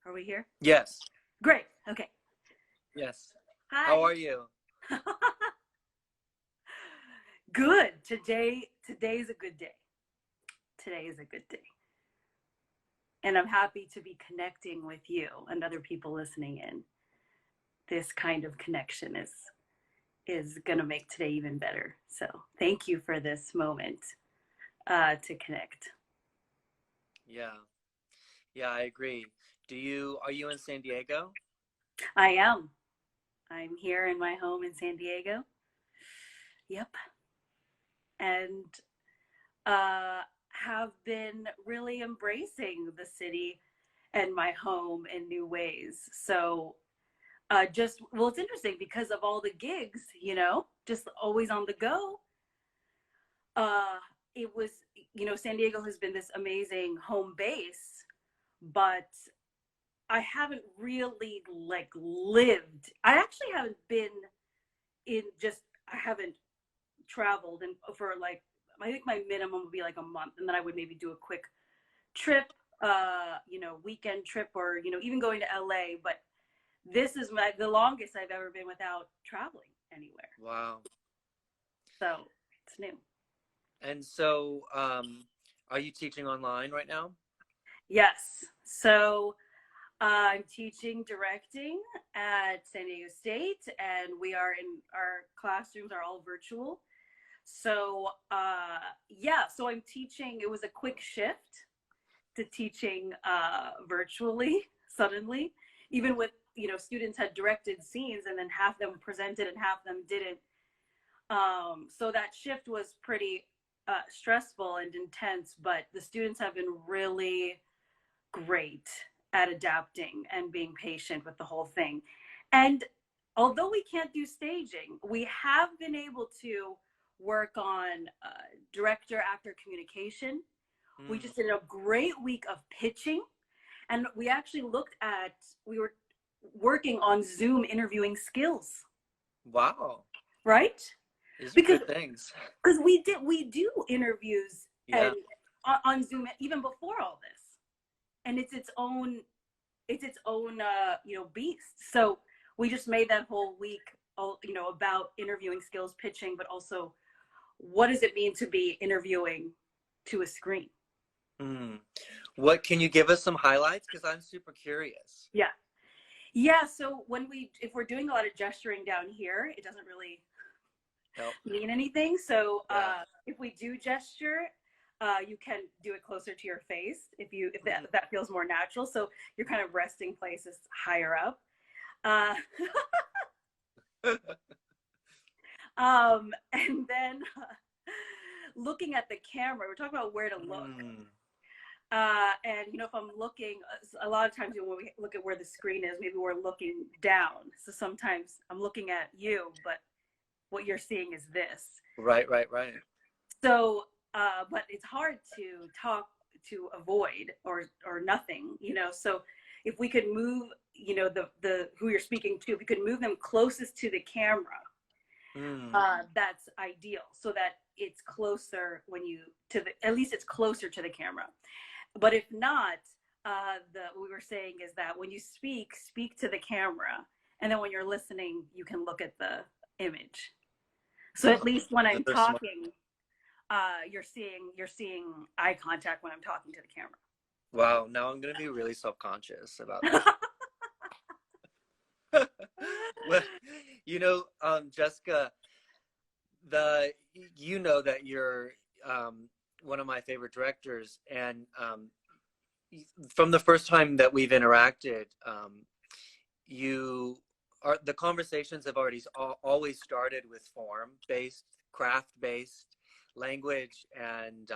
Are we here? Yes. Great. Okay. Yes. How Hi. are you? Good. Today's a good day. Today is a good day. And I'm happy to be connecting with you and other people listening in. This kind of connection is going to make today even better. So, thank you for this moment to connect. Yeah. Yeah, I agree. Are you in San Diego? I am. I'm here in my home in San Diego. Yep. And have been really embracing the city and my home in new ways. So well, it's interesting because of all the gigs, just always on the go. Uh, it was, San Diego has been this amazing home base, but I haven't really like lived. I actually haven't been I haven't traveled and for like, I think my minimum would be like a month, and then I would maybe do a quick trip, weekend trip, or even going to LA. But this is the longest I've ever been without traveling anywhere. Wow. So it's new. And so, are you teaching online right now? Yes. So I'm teaching directing at San Diego State, and our classrooms are all virtual. So so I'm teaching. It was a quick shift to teaching virtually suddenly, even with students had directed scenes and then half them presented and half them didn't. So that shift was pretty stressful and intense, but the students have been really great at adapting and being patient with the whole thing. And although we can't do staging, we have been able to work on director actor communication. We just did a great week of pitching, and we were working on Zoom interviewing skills. Wow. Right? These are Because good things. we do interviews Yeah. and on Zoom even before all this, and it's its own beast. So we just made that whole week about interviewing skills, pitching, but also what does it mean to be interviewing to a screen. What can you give us some highlights? Because I'm super curious. Yeah. So if we're doing a lot of gesturing down here, it doesn't really mean anything. So if we do gesture, you can do it closer to your face if that feels more natural. So your kind of resting place is higher up. And then looking at the camera, we're talking about where to look. And if I'm looking, a lot of times when we look at where the screen is, maybe we're looking down. So sometimes I'm looking at you, but what you're seeing is this. Right. So, but it's hard to talk to avoid or nothing, So if we could move, the who you're speaking to, if we could move them closest to the camera, that's ideal. So that it's closer at least it's closer to the camera. But if not, what we were saying is that when you speak to the camera, and then when you're listening, you can look at the image. So at least when I'm talking, you're seeing eye contact when I'm talking to the camera. Wow. Now I'm going to be really self-conscious about that. Well, Jesca, that you're one of my favorite directors, and from the first time that we've interacted, the conversations have always started with form-based, craft-based language, and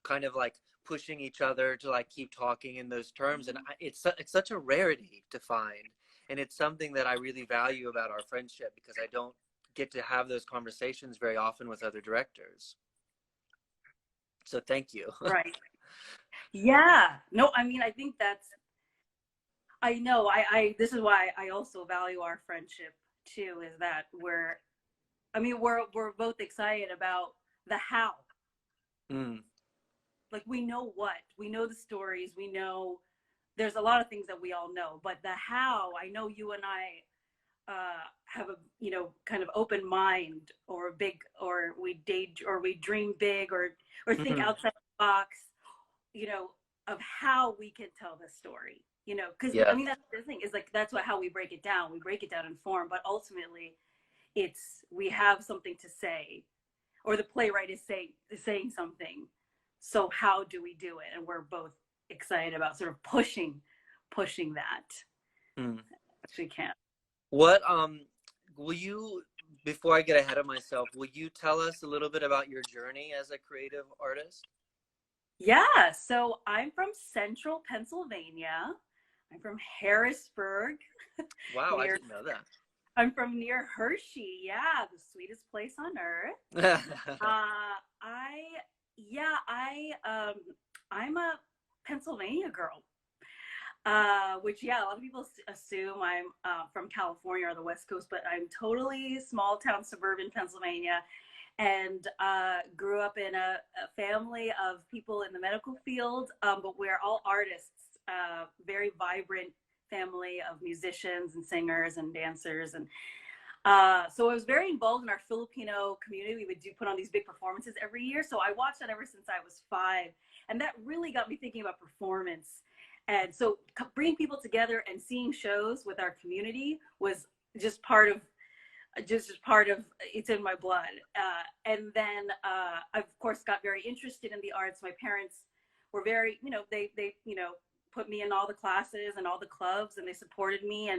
kind of like pushing each other to like keep talking in those terms. And it's such a rarity to find, and it's something that I really value about our friendship, because I don't get to have those conversations very often with other directors. So thank you. Right. Yeah. No, I mean, I think I know, this is why I also value our friendship too, is that we're both excited about the how. Like we know the stories, we know there's a lot of things that we all know, but the how, I know you and I have a, you know, kind of open mind, or big, or we dream big, or think Hmm. outside the box, you know, of how we can tell the story, you know, because I Yeah. mean, that's the thing, is like, that's what, how we break it down. We break it down in form, but ultimately it's, we have something to say, or the playwright is saying something. So how do we do it? And we're both excited about sort of pushing that. Hmm. Actually can. What will you, before I get ahead of myself, will you tell us a little bit about your journey as a creative artist? Yeah, so I'm from central Pennsylvania. I'm from Harrisburg, Wow, I near, didn't know that. I'm from near Hershey. Yeah, the sweetest place on earth. I yeah, I'm a Pennsylvania girl. Which, yeah, a lot of people assume I'm from California or the West Coast, but I'm totally small town suburban Pennsylvania, and grew up in a family of people in the medical field, but we're all artists, very vibrant family of musicians and singers and dancers. And so I was very involved in our Filipino community. We would put on these big performances every year. So I watched that ever since I was 5. And that really got me thinking about performance. And so bringing people together and seeing shows with our community was just part of, it's in my blood. And then I, of course, got very interested in the arts. My parents were very, you know, they, you know, put me in all the classes and all the clubs, and they supported me.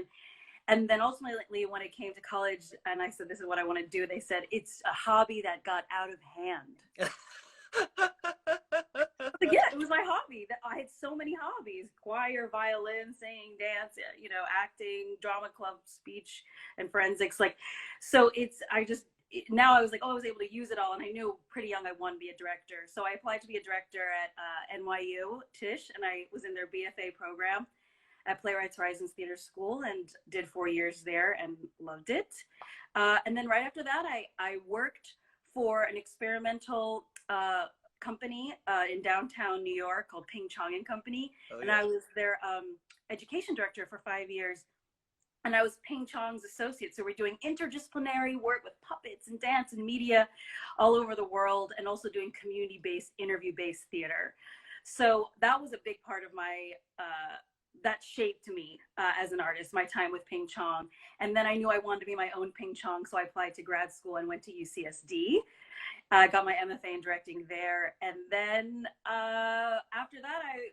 And then ultimately, when it came to college, and I said, this is what I want to do, they said, it's a hobby that got out of hand. But yeah, it was my hobby. That I had so many hobbies: choir, violin, singing, dance, you know, acting, drama club, speech, and forensics. Like, so it's, now I was like, oh, I was able to use it all. And I knew pretty young I wanted to be a director. So I applied to be a director at NYU Tisch, and I was in their BFA program at Playwrights Horizons Theater School, and did 4 years there and loved it. And then right after that, I worked for an experimental company in downtown New York called Ping Chong and Company. Oh And yeah. I was their education director for 5 years. And I was Ping Chong's associate. So we're doing interdisciplinary work with puppets and dance and media all over the world, and also doing community-based, interview-based theater. So that was a big part of my, that shaped me as an artist, my time with Ping Chong. And then I knew I wanted to be my own Ping Chong, so I applied to grad school and went to UCSD. I got my MFA in directing there. And then after that, I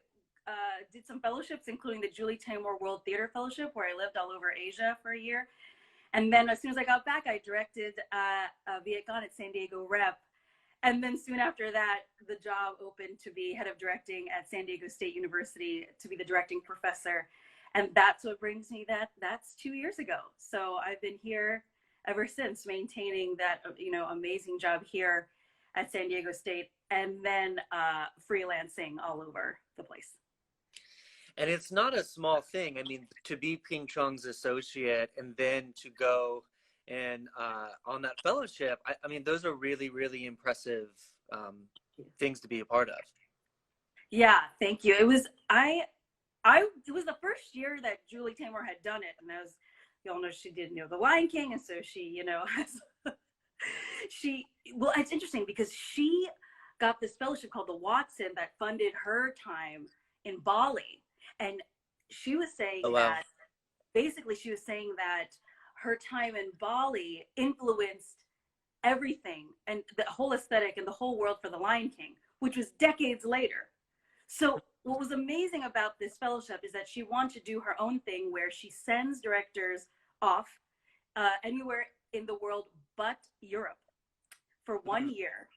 did some fellowships, including the Julie Taymor World Theater Fellowship, where I lived all over Asia for a year. And then as soon as I got back, I directed Viet Gone at San Diego Rep. And then soon after that, the job opened to be head of directing at San Diego State University, to be the directing professor. And that's what brings me that's 2 years ago. So I've been here ever since, maintaining that, you know, amazing job here at San Diego State, and then freelancing all over the place. And it's not a small thing. I mean, to be Ping Chong's associate and then to go and on that fellowship, I mean, those are really, really impressive things to be a part of. Yeah, thank you. It was it was the first year that Julie Taymor had done it, and as you all know, she did, you know, The Lion King, and so she, you know, has, well, it's interesting because she got this fellowship called the Watson that funded her time in Bali, and she was saying Oh wow. that, basically she was saying that her time in Bali influenced everything and the whole aesthetic and the whole world for The Lion King, which was decades later. So what was amazing about this fellowship is that she wanted to do her own thing, where she sends directors off anywhere in the world but Europe for 1 year,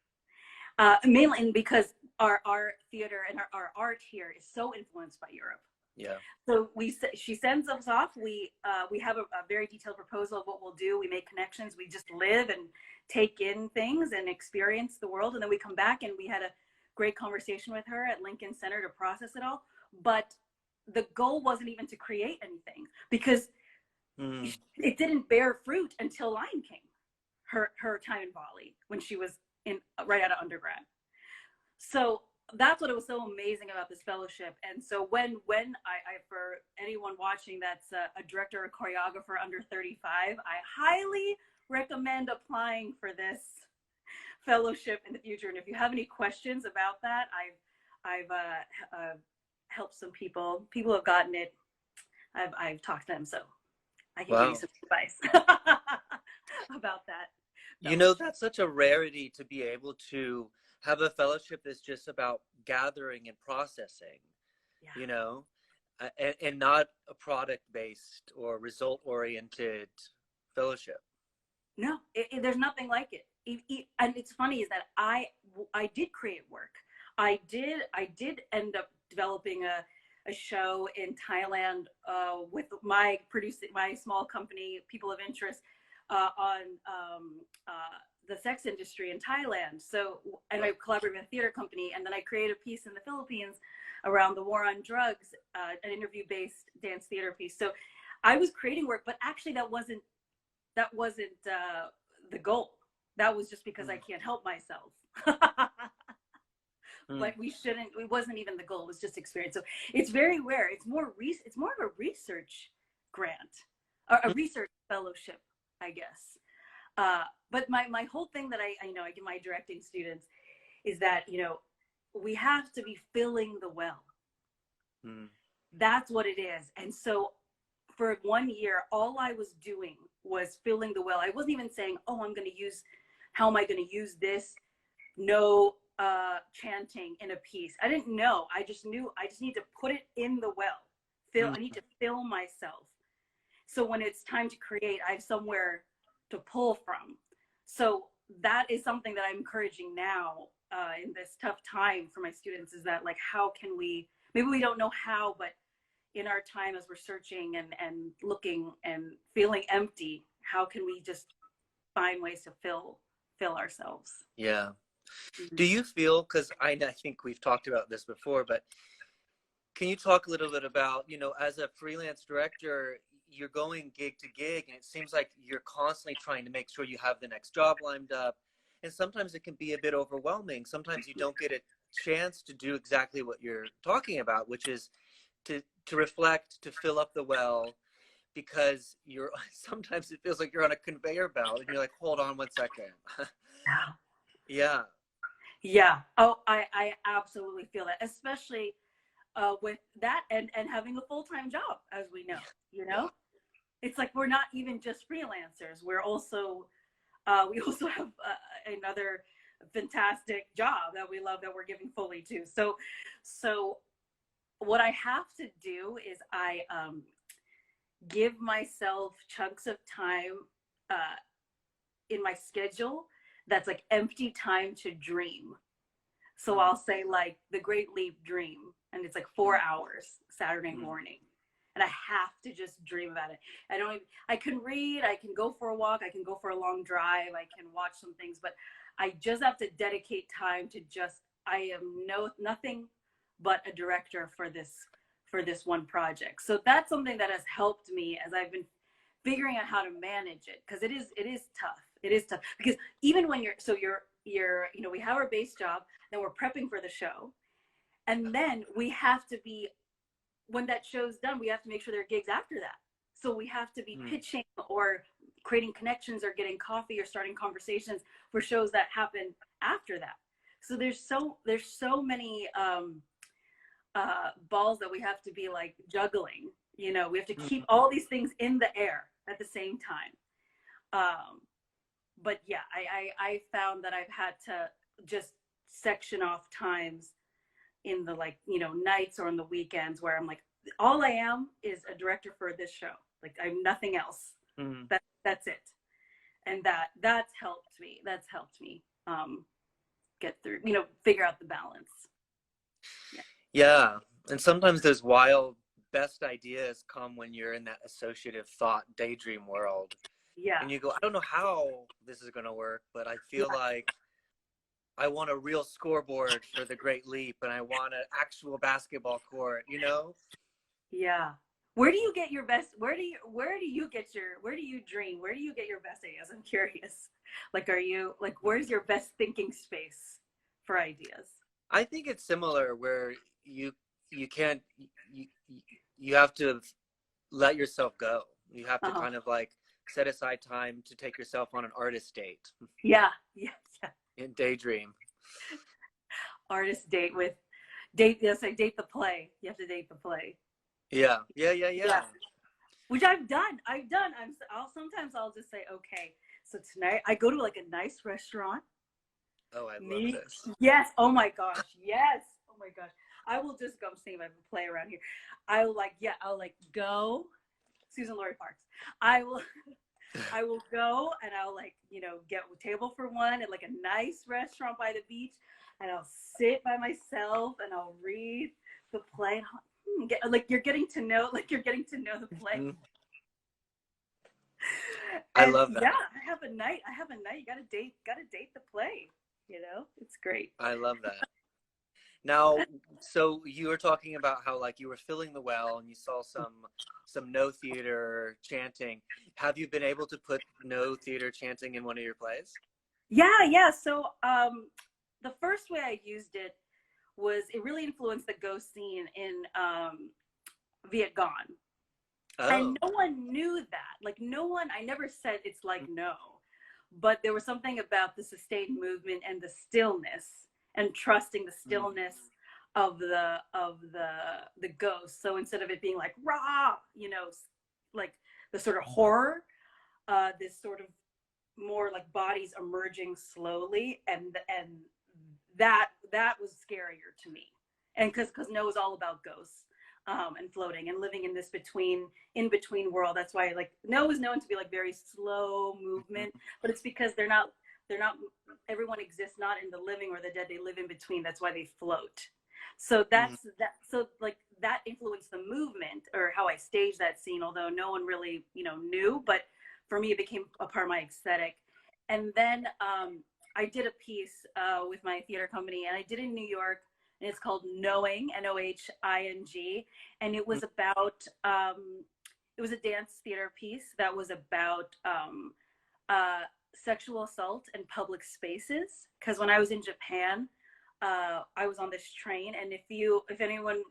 mainly because our theater and our art here is so influenced by Europe. Yeah. So she sends us off. We have a very detailed proposal of what we'll do. We make connections. We just live and take in things and experience the world, and then we come back, and we had a great conversation with her at Lincoln Center to process it all. But the goal wasn't even to create anything, because it didn't bear fruit until Lion King, her time in Bali, when she was in right out of undergrad. So that's what was so amazing about this fellowship. And so when I for anyone watching that's a director or choreographer under 35, I highly recommend applying for this fellowship in the future. And if you have any questions about that, I've helped some people. People have gotten it. I've talked to them, so I can give you Wow. some advice about that You know, fellowship. that's such a rarity to be able to have a fellowship that's just about gathering and processing, Yeah. you know, and not a product based or result oriented fellowship. No, there's nothing like it. And it's funny is that I did create work. I did end up developing a show in Thailand with my small company, People of Interest, on the sex industry in Thailand. So, and I collaborated with a theater company, and then I created a piece in the Philippines around the war on drugs, an interview-based dance theater piece. So, I was creating work, but actually that wasn't the goal. That was just because I can't help myself. Like we shouldn't. It wasn't even the goal. It was just experience. So it's very rare. It's more of a research grant or a research fellowship, I guess. But my whole thing that I know I give my directing students is that we have to be filling the well. That's what it is. And so for 1 year, all I was doing was filling the well. I wasn't even saying, oh, how am I going to use this? No chanting in a piece. I didn't know. I just knew I just need to put it in the well. I need to fill myself. So when it's time to create, I have somewhere to pull from. So that is something that I'm encouraging now in this tough time for my students, is that like, how can maybe we don't know how, but in our time as we're searching and looking and feeling empty, how can we just find ways to fill ourselves? Yeah. Mm-hmm. Do you feel, because I think we've talked about this before, but can you talk a little bit about, as a freelance director, you're going gig to gig, and it seems like you're constantly trying to make sure you have the next job lined up. And sometimes it can be a bit overwhelming. Sometimes you don't get a chance to do exactly what you're talking about, which is to reflect, to fill up the well, because sometimes it feels like you're on a conveyor belt and you're like, hold on 1 second. Yeah. Yeah. Oh, I absolutely feel that, especially with that and having a full-time job, as we know. Yeah. It's like we're not even just freelancers. We also have another fantastic job that we love, that we're giving fully to. So what I have to do is I give myself chunks of time in my schedule that's like empty time to dream. So I'll say like the Great Leap Dream, and it's like 4 hours Saturday morning. And I have to just dream about it. I can read, I can go for a walk, I can go for a long drive, I can watch some things, but I just have to dedicate time to I am nothing but a director for this one project. So that's something that has helped me as I've been figuring out how to manage it, because it is tough. It is tough because even when we have our base job, then we're prepping for the show, and then we have to be, when that show's done, we have to make sure there are gigs after that. So we have to be pitching or creating connections or getting coffee or starting conversations for shows that happen after that. So there's so many balls that we have to be like juggling. We have to keep all these things in the air at the same time. But yeah, I found that I've had to just section off times in the nights or on the weekends where I'm like, all I am is a director for this show. Like I'm nothing else. That's it. And that's helped me. Get through, figure out the balance. Yeah. And sometimes those wild best ideas come when you're in that associative thought daydream world. Yeah. And you go, I don't know how this is going to work, but I feel like I want a real scoreboard for the Great Leap, and I want an actual basketball court, Yeah. Where do you get your best? Where do you dream? Where do you get your best ideas? I'm curious. Like, where's your best thinking space for ideas? I think it's similar where you can't you you have to let yourself go. You have to Uh-huh. kind of like set aside time to take yourself on an artist date Yeah, yeah, yeah. and daydream. Artist date with date. Yes, I date the play. You have to date the play. Yeah, yeah, yeah, Yeah, yeah. which I've done. I've done. I'll sometimes I'll just say, okay, so tonight I go to like a nice restaurant. Oh, I love Me, this. yes. Oh my gosh, yes. Oh my gosh, I will just go. I'm seeing if I can play around here. I will like, yeah, I'll like go. Susan Laurie Parks. I will. I will go and I'll like, get a table for one at like a nice restaurant by the beach, and I'll sit by myself and I'll read the play. And like you're getting to know the play. Mhm. I And love yeah, that. I have a night. You gotta date the play. It's great. I love that. Now, so you were talking about how like you were filling the well and you saw some no theater chanting. Have you been able to put no theater chanting in one of your plays? Yeah, yeah. So the first way I used it was it really influenced the ghost scene in Viet Gone. And Oh. no one knew that. Like no one, I never said it's like no, but there was something about the sustained movement and the stillness and trusting the Mm. stillness of the ghost. So instead of it being like rah, like the sort of horror, this sort of more like bodies emerging slowly, and that was scarier to me, and because no is all about ghosts, and floating and living in this in between world. That's why like no is known to be like very slow Mhm. movement, but it's because they're not everyone exists not in the living or the dead, they live in between. That's why they float. So Mhm. so like that influenced the movement or how I staged that scene, although no one really knew. But for me, it became a part of my aesthetic. And then I did a piece with my theater company, and I did it in New York, and it's called Knowing, Nohing, and it was about it was a dance theater piece that was about uh, sexual assault in public spaces. Because when I was in Japan, I was on this train, and if anyone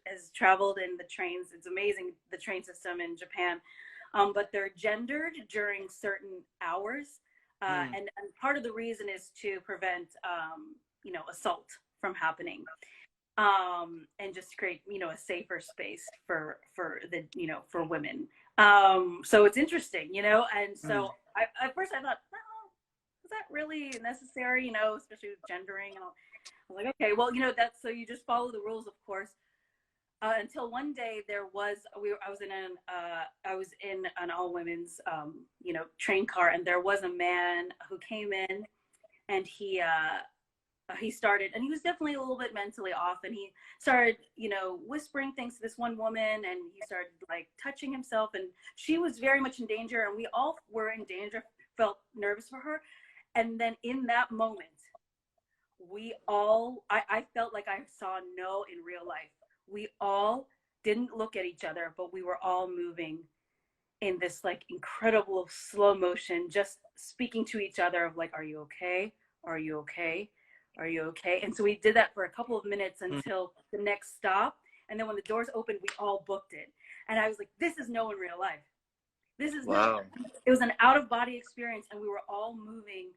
has traveled in the trains, it's amazing, the train system in Japan. But they're gendered during certain hours, Mm. and part of the reason is to prevent assault from happening, and just create a safer space for women. So it's interesting, and Mm. so at first I thought, well, is that really necessary, especially with gendering and all. I was like, okay, well, that's, so you just follow the rules, of course. Until one day I was in an all women's train car, and there was a man who came in, and he started, and he was definitely a little bit mentally off, and he started whispering things to this one woman, and he started like touching himself, and she was very much in danger, and we all were in danger, felt nervous for her. And then in that moment, I felt like I saw no in real life. We all didn't look at each other, but we were all moving in this like incredible slow motion, just speaking to each other of like, are you okay? Are you okay? Are you okay? And so we did that for a couple of minutes Mm. until the next stop. And then when the doors opened, we all booked it. And I was like, this is no in real life. This is no. Wow. It was an out of body experience, and we were all moving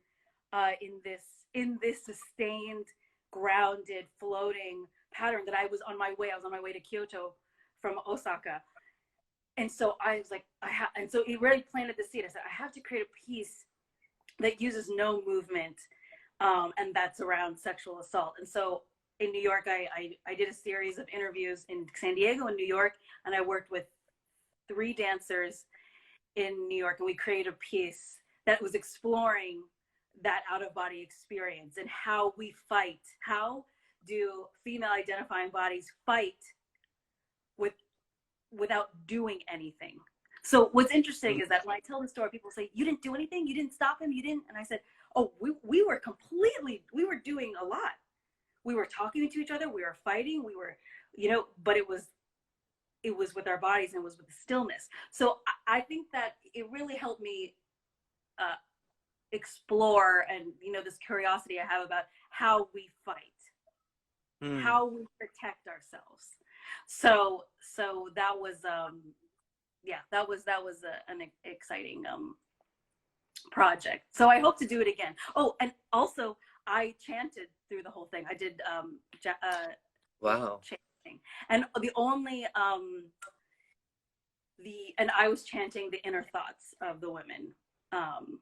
in this sustained, grounded, floating pattern. That I was on my way to Kyoto from Osaka, and so I was like, and so it really planted the seed. I said, I have to create a piece that uses no movement, and that's around sexual assault. And so in New York, I did a series of interviews in San Diego and New York, and I worked with 3 dancers in New York, and we created a piece that was exploring that out of body experience and how we fight. How do female identifying bodies fight with without doing anything? So what's interesting Mm. is that when I tell the story, people say, "You didn't do anything. You didn't stop him. You didn't." And I said, "Oh, we were doing a lot. We were talking to each other. We were fighting. We were, but it was with our bodies, and it was with the stillness." So I think that it really helped me uh, explore, and this curiosity I have about how we fight. Mm. how we protect ourselves. So that was yeah, that was an exciting project. So I hope to do it again. Oh, and also I chanted through the whole thing. I did Wow. chanting, and and I was chanting the inner thoughts of the women, um,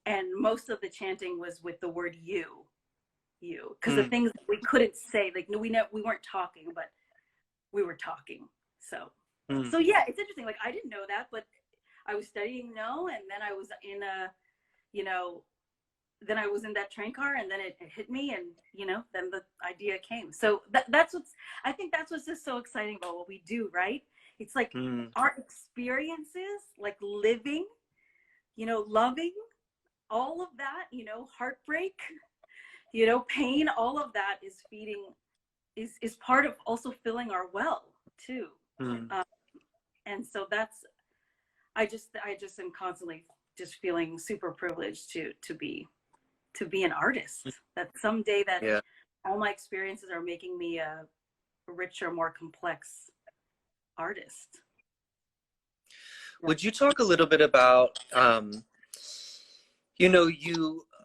and most of the chanting was with the word you, because the Mm. things that we couldn't say, like we weren't talking, but we were talking. So Mm. so yeah, it's interesting. Like I didn't know that, but I was studying no, and then I was in a, you know, then I was in that train car, and then it hit me, and then the idea came. So that's what's, I think that's what's just so exciting about what we do, right? It's like Mm. our experiences, like living, loving, all of that, heartbreak, pain, all of that is feeding, is part of also filling our well too. Mm. Um, and so that's, I just am constantly just feeling super privileged to be an artist. That someday that Yeah. all my experiences are making me a richer, more complex artist. Yeah. Would you talk a little bit about,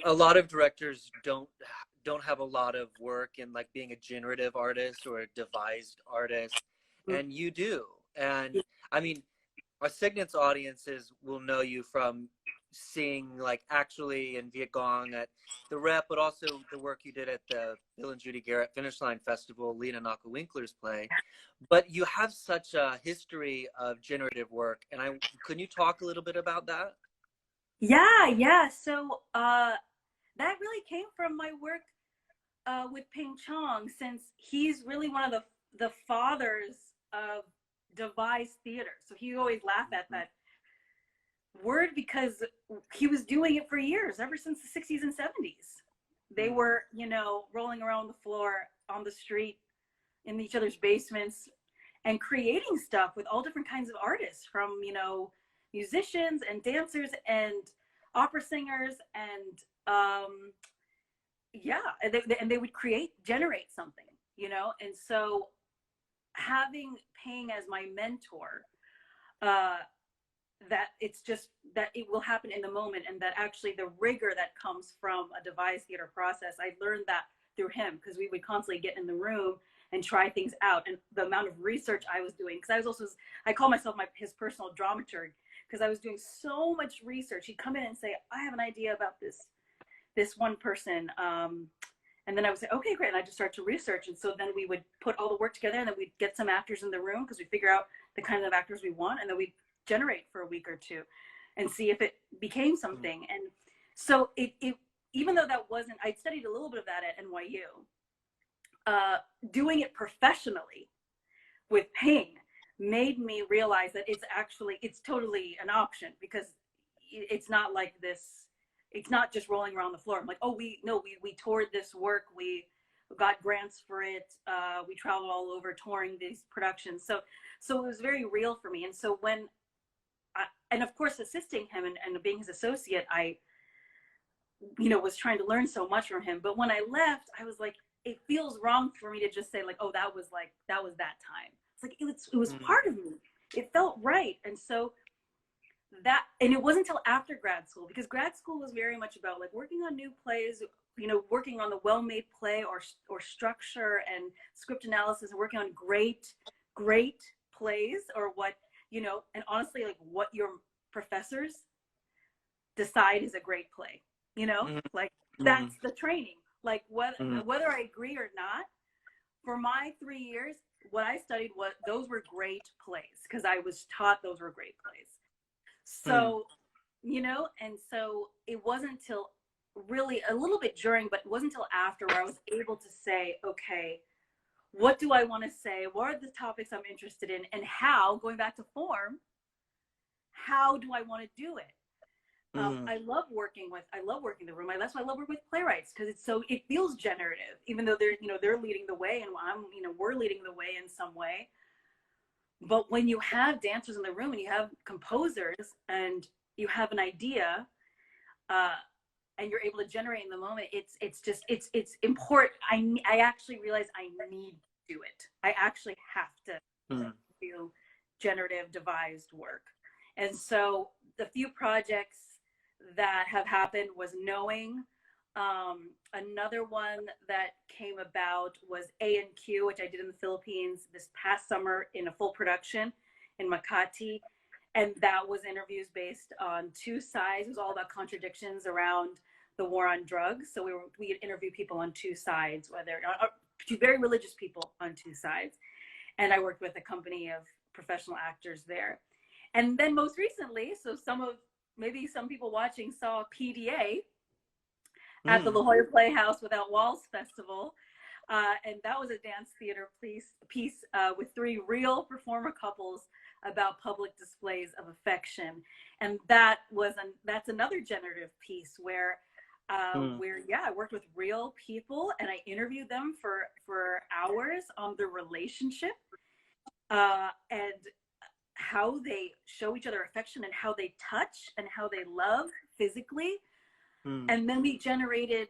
a lot of directors don't have a lot of work in like being a generative artist or a devised artist, and you do. And I mean, our Cygnet's audiences will know you from seeing like actually in Vietgong at the Rep, but also the work you did at the Bill and Judy Garrett Finish Line Festival, Lena Naka-Winkler's play. But you have such a history of generative work, and can you talk a little bit about that? Yeah. So that really came from my work with Ping Chong, since he's really one of the fathers of devised theater. So he always laughed at that word, because he was doing it for years, ever since the 60s and 70s. They were, rolling around the floor, on the street, in each other's basements, and creating stuff with all different kinds of artists, from, musicians and dancers and opera singers, and yeah, and they would generate something, and so having Ping as my mentor, uh, that it's just that it will happen in the moment, and that actually the rigor that comes from a devised theater process, I learned that through him, because we would constantly get in the room and try things out, and the amount of research I was doing, because I call myself his personal dramaturg, because I was doing so much research. He'd come in and say, I have an idea about this one person, and then I would say, okay, great, and I just start to research, and so then we would put all the work together, and then we'd get some actors in the room, because we figure out the kind of actors we want, and then we generate for a week or two and see if it became something. And so it even though that wasn't, I'd studied a little bit of that at NYU, doing it professionally with Ping made me realize that it's totally an option, because it's not like this, it's not just rolling around the floor. I'm like, oh, we toured this work, we got grants for it, we traveled all over touring these productions, so it was very real for me. And so when and of course, assisting him and being his associate, I, was trying to learn so much from him. But when I left, I was like, it feels wrong for me to just say like, oh, that was that time. It's like, it was part of me. It felt right. And so and it wasn't until after grad school, because grad school was very much about like working on new plays, working on the well-made play, or structure and script analysis, and working on great plays, or what, and honestly, like what your professors decide is a great play, like that's the training. Like whether I agree or not, for my 3 years, what I studied, those were great plays, because I was taught those were great plays. So, and so it wasn't until really a little bit during, but it wasn't until after, where I was able to say, okay, what do I want to say? What are the topics I'm interested in? And how, going back to form, how do I want to do it? I love working the room. That's why I love working with playwrights, because it feels generative, even though they're leading the way, and we're leading the way in some way. But when you have dancers in the room, and you have composers, and you have an idea, and you're able to generate in the moment, it's important. I actually realize I need to do it. I actually have to do generative devised work. And so the few projects that have happened was Knowing. Another one that came about was A&Q, which I did in the Philippines this past summer in a full production in Makati. And that was interviews based on two sides. It was all about contradictions around the war on drugs. So we'd interview people on two sides, whether two very religious people on two sides. And I worked with a company of professional actors there. And then most recently, so maybe some people watching saw PDA at the La Jolla Playhouse Without Walls Festival. And that was a dance theater piece with three real performer couples about public displays of affection. And that's another generative piece where I worked with real people and I interviewed them for hours on their relationship and how they show each other affection and how they touch and how they love physically. And then we generated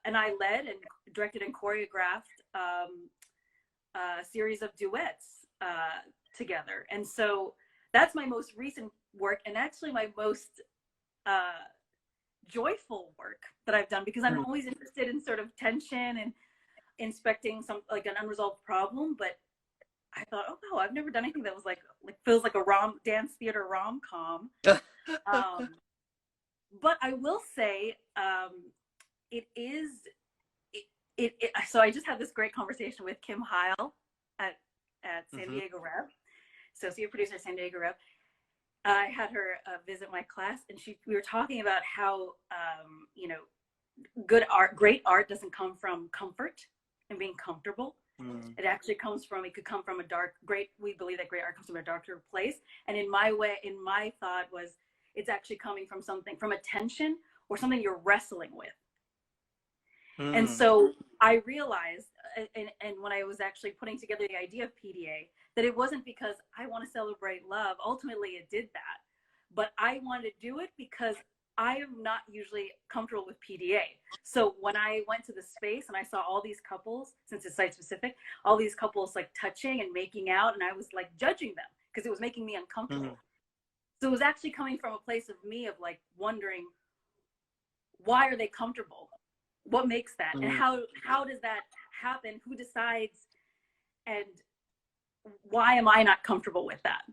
and I led and directed and choreographed a series of duets together. And so that's my most recent work, and actually my most joyful work that I've done, because I'm always interested in sort of tension and inspecting some like an unresolved problem. But I thought, oh no, I've never done anything that was like feels like a dance theater rom-com. But I will say, so I just had this great conversation with Kim Heil at San Diego Rev, associate producer at San Diego Rev. I had her visit my class, and we were talking about how great art doesn't come from comfort and being comfortable. It actually could come from we believe that great art comes from a darker place. And in my thought was, it's actually coming from a tension or something you're wrestling with. And so I realized, and when I was actually putting together the idea of PDA, that it wasn't because I want to celebrate love. Ultimately, it did that. But I wanted to do it because I am not usually comfortable with PDA. So when I went to the space and I saw all these couples, since it's site specific, all these couples like touching and making out, and I was like judging them because it was making me uncomfortable. So it was actually coming from a place of me of like wondering, why are they comfortable? What makes that? And how does that happen? Who decides? And why am I not comfortable with that?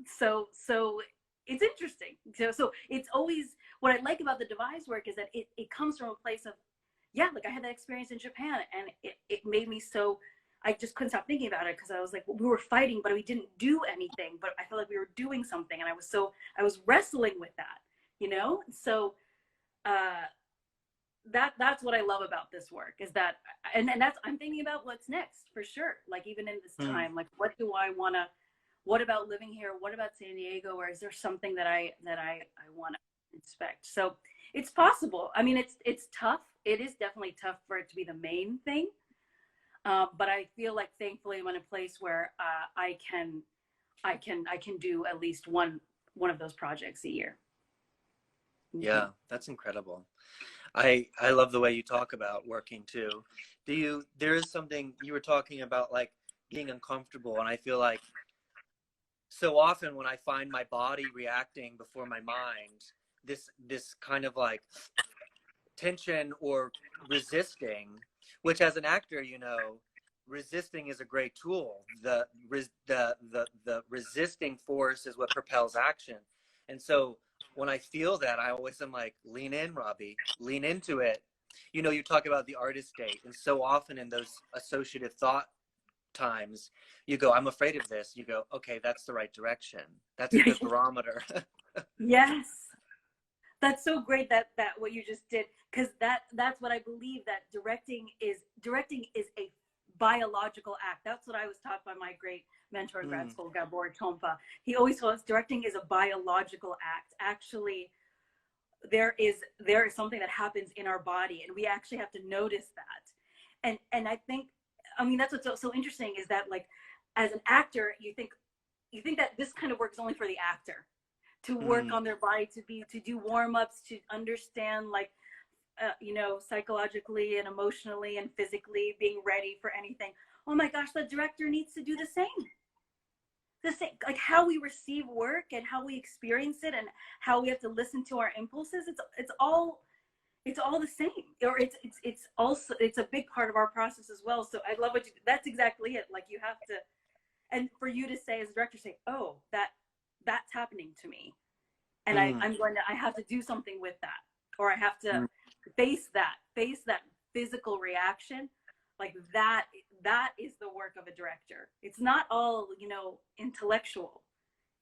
So it's interesting. So it's always, what I like about the devised work is that it comes from a place of, like I had that experience in Japan, and it made me so, I just couldn't stop thinking about it, because I was like, we were fighting, but we didn't do anything, but I felt like we were doing something. And I was wrestling with that, So that's what I love about this work, is that, and that's, I'm thinking about what's next for sure. Like even in this time, like what about living here? What about San Diego? Or is there something that I want to inspect? So it's possible. I mean, it's tough. It is definitely tough for it to be the main thing. But I feel like thankfully I'm in a place where I can do at least one of those projects a year. Yeah, that's incredible. I love the way you talk about working too. There is something you were talking about, like being uncomfortable, and I feel like so often when I find my body reacting before my mind, this kind of like tension or resisting, which as an actor, resisting is a great tool. The resisting force is what propels action. And so when I feel that, I always am like, lean in, Robbie, lean into it. You talk about the artist state, and so often in those associative thought times, you go, I'm afraid of this. You go, okay, that's the right direction. That's a good barometer. Yes. That's so great that what you just did, because that's what I believe, that directing is a biological act. That's what I was taught by my great mentor in grad school, Gabor Tompa. He always told us directing is a biological act. Actually, there is something that happens in our body, and we actually have to notice that. And I think, I mean, that's what's so interesting, is that like as an actor, you think that this kind of work is only for the actor. to work on their body, to do warm-ups, to understand like you know, psychologically and emotionally and physically being ready for anything. Oh my gosh, the director needs to do the same. The same, like how we receive work and how we experience it and how we have to listen to our impulses. It's all the same, or it's also, it's a big part of our process as well. So I love what you, that's exactly it. Like you have to, and for you to say as a director, say, oh, that's happening to me, and I have to do something with that, or I have to face that physical reaction. Like that is the work of a director. It's not all, you know, intellectual.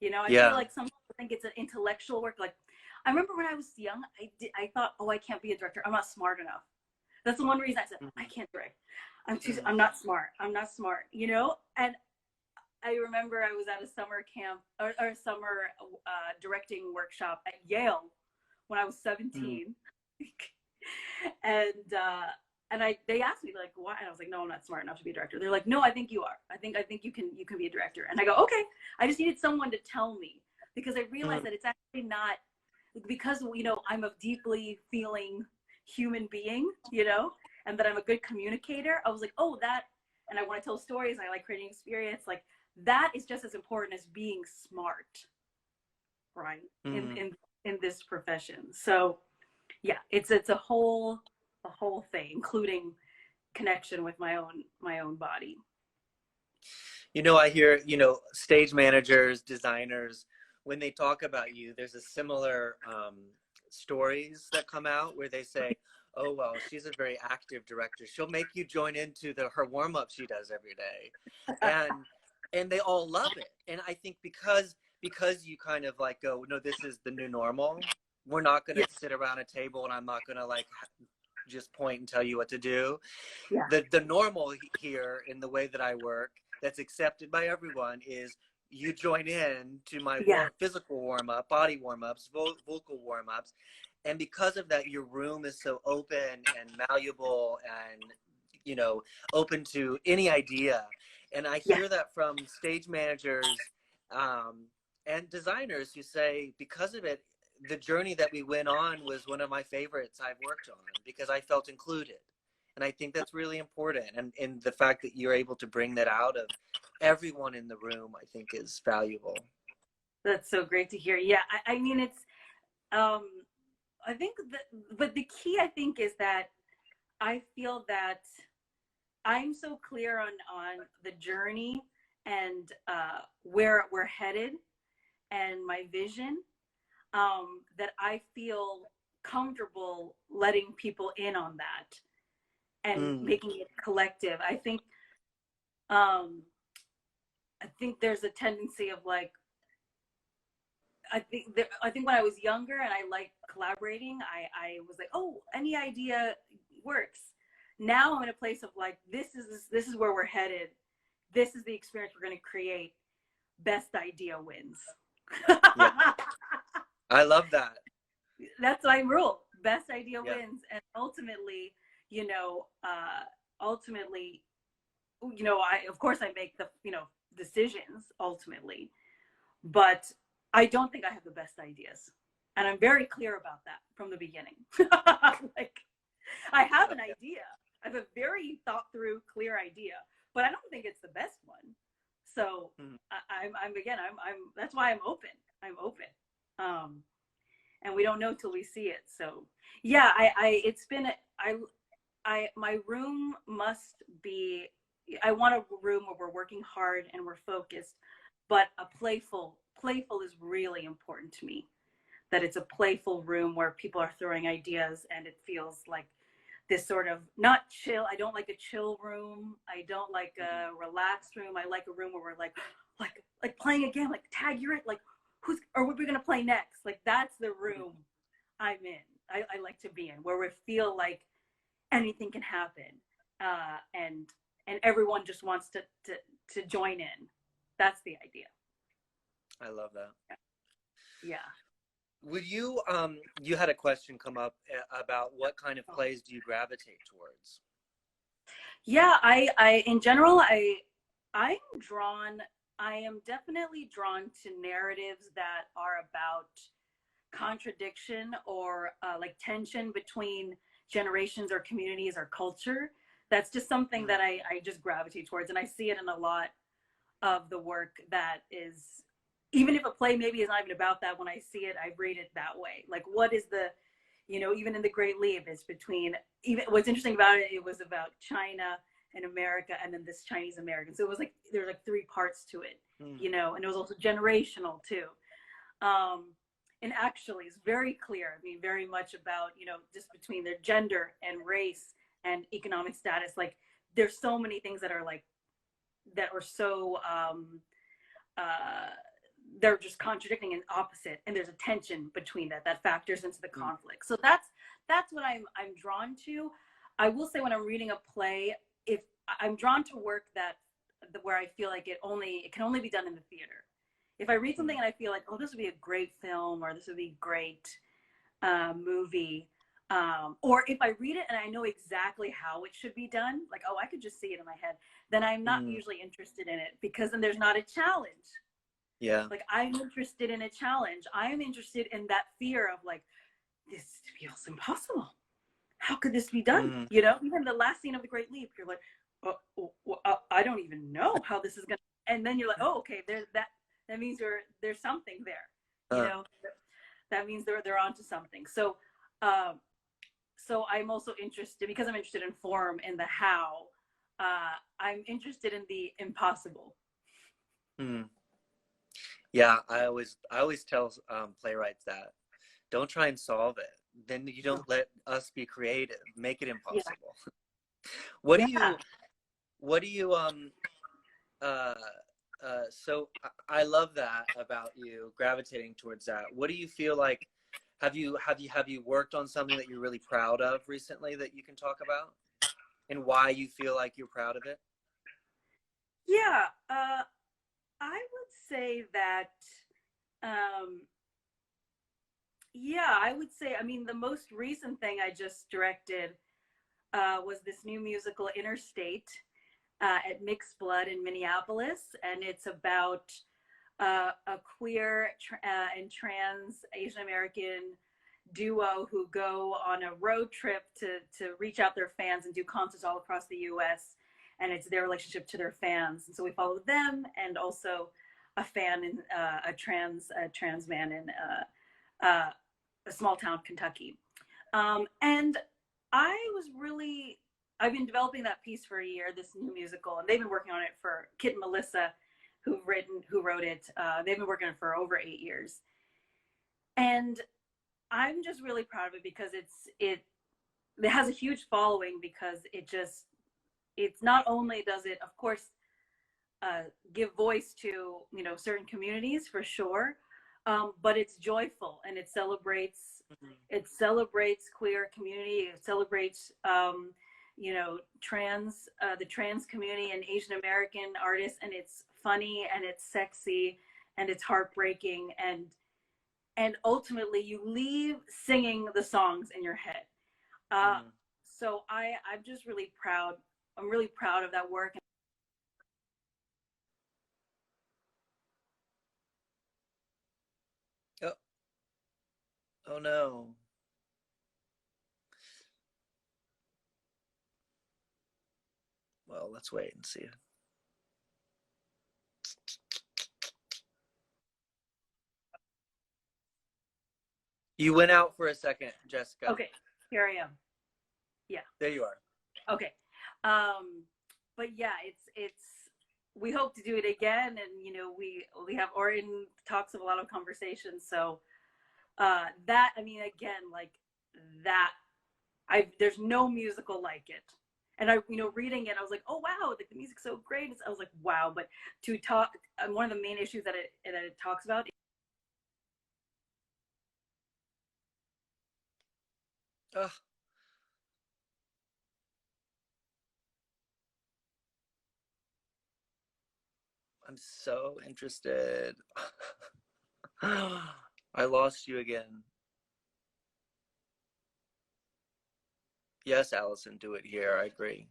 You know, I feel like some people think it's an intellectual work. Like I remember when I was young, I thought, oh, I can't be a director. I'm not smart enough. That's the one reason I said I can't direct. I'm not smart. I'm not smart. You know, and I remember I was at a summer camp or a summer directing workshop at Yale when I was 17. And they asked me like, why? And I was like, no, I'm not smart enough to be a director. They're like, no, I think you are. I think you can be a director. And I go, okay. I just needed someone to tell me, because I realized that it's actually not, because, you know, I'm a deeply feeling human being, you know, and that I'm a good communicator. I was like, oh, that, and I want to tell stories, and I like creating experience. Like that is just as important as being smart, right? In this profession. So yeah, it's a whole thing, including connection with my own body. You know, I hear, you know, stage managers, designers, when they talk about you, there's a similar stories that come out where they say, oh, well, she's a very active director. She'll make you join into her warm-up she does every day. And they all love it. And I think because you kind of like go, no, this is the new normal. We're not going to sit around a table and I'm not going to like just point and tell you what to do. The normal here in the way that I work that's accepted by everyone is you join in to my physical warm-up, body warm-ups, vocal warm-ups. And because of that, your room is so open and malleable and, you know, open to any idea. And I hear that from stage managers and designers who say, because of it, the journey that we went on was one of my favorites I've worked on, because I felt included. And I think that's really important. And the fact that you're able to bring that out of everyone in the room, I think is valuable. That's so great to hear. Yeah. I mean, it's, I think but the key, I think, is that I feel that I'm so clear on the journey and where we're headed and my vision, that I feel comfortable letting people in on that and making it collective. I think there's a tendency of like, I think when I was younger and I liked collaborating, I was like, oh, any idea works. Now I'm in a place of like, this is where we're headed. This is the experience we're going to create. Best idea wins. I love that. That's my rule. Best idea wins. And ultimately, you know, of course I make the, you know, decisions ultimately, but I don't think I have the best ideas. And I'm very clear about that from the beginning. Like, I have an idea. I have a very thought through, clear idea, but I don't think it's the best one. So I'm that's why I'm open. I'm open. And we don't know till we see it. So yeah, my room must be, I want a room where we're working hard and we're focused, but a playful is really important to me. That it's a playful room where people are throwing ideas and it feels like this sort of, not chill. I don't like a chill room. I don't like a relaxed room. I like a room where we're like playing a game, like tag, you're it, like what are we going to play next? Like that's the room I'm in. I like to be in, where we feel like anything can happen. And everyone just wants to join in. That's the idea. I love that. Yeah. Would you, you had a question come up about what kind of plays do you gravitate towards? Yeah, I in general, I'm drawn I am definitely drawn to narratives that are about contradiction or like tension between generations or communities or culture. That's just something Mm. that I just gravitate towards. And I see it in a lot of the work that is, even if a play maybe is not even about that, when I see it, I read it that way. Like, what is the, you know, even in The Great Leap, it's between, even what's interesting about it, it was about China and America and then this Chinese American. So it was like, there's like three parts to it, Mm. you know, and it was also generational too. Um, and actually it's very clear, I mean, very much about, you know, just between their gender and race and economic status. Like, there's so many things that are like, that are so, uh, they're just contradicting and opposite, and there's a tension between that factors into the Mm. conflict. So that's what I'm drawn to. I will say when I'm reading a play, if I'm drawn to work that where I feel like it can only be done in the theater. If I read something Mm. and I feel like, oh, this would be a great film, or this would be a great movie, or if I read it and I know exactly how it should be done, like, oh, I could just see it in my head, then I'm not Mm. usually interested in it, because then there's not a challenge. Yeah. Like, I'm interested in a challenge. I'm interested in that fear of like, this feels impossible. How could this be done? Mm. You know, even the last scene of The Great Leap, you're like, I don't even know how this is gonna. And then you're like, oh, okay, there's that. That means there's something there. You Uh, know, that means they're onto something. So, um, so I'm also interested, because I'm interested in form and the how. I'm interested in the impossible. mm. Yeah, I always tell playwrights that don't try and solve it. Then you don't let us be creative. Make it Yeah, impossible. What do yeah. you what do you uh so I love that about you gravitating towards that. What do you feel like, have you worked on something that you're really proud of recently that you can talk about, and why you feel like you're proud of it? Yeah, I would say that, um, yeah, I would say, I mean, the most recent thing I just directed was this new musical, Interstate, at Mixed Blood in Minneapolis. And it's about a queer and trans Asian American duo who go on a road trip to reach out their fans and do concerts all across the US. And it's their relationship to their fans. And so we follow them, and also a fan in a trans man in a small town, Kentucky. And I've been developing that piece for a year, this new musical, and they've been working on it for Kit and Melissa, who wrote it. They've been working on it for over 8 years. And I'm just really proud of it, because it has a huge following, because it's not only does it, of course, give voice to, you know, certain communities for sure, but it's joyful, and Mhm. it celebrates queer community, it celebrates, you know, the trans community and Asian American artists, and it's funny and it's sexy and it's heartbreaking, and ultimately you leave singing the songs in your head. uh, Mm. so I'm just really proud. I'm really proud of that work. Oh, oh no. Well, let's wait and see. You went out for a second, Jessica. Okay, here I am. Yeah. There you are. Okay. Um, but yeah, it's we hope to do it again, and you know, we have already talks of a lot of conversations. So that, I mean, again, like that, I there's no musical like it. And I, you know, reading it, I was like, oh wow, like the music's so great. I was like, wow. But to talk, one of the main issues that it talks about. Ugh, I'm so interested. I lost you again. Yes, Allison, do it here. I agree.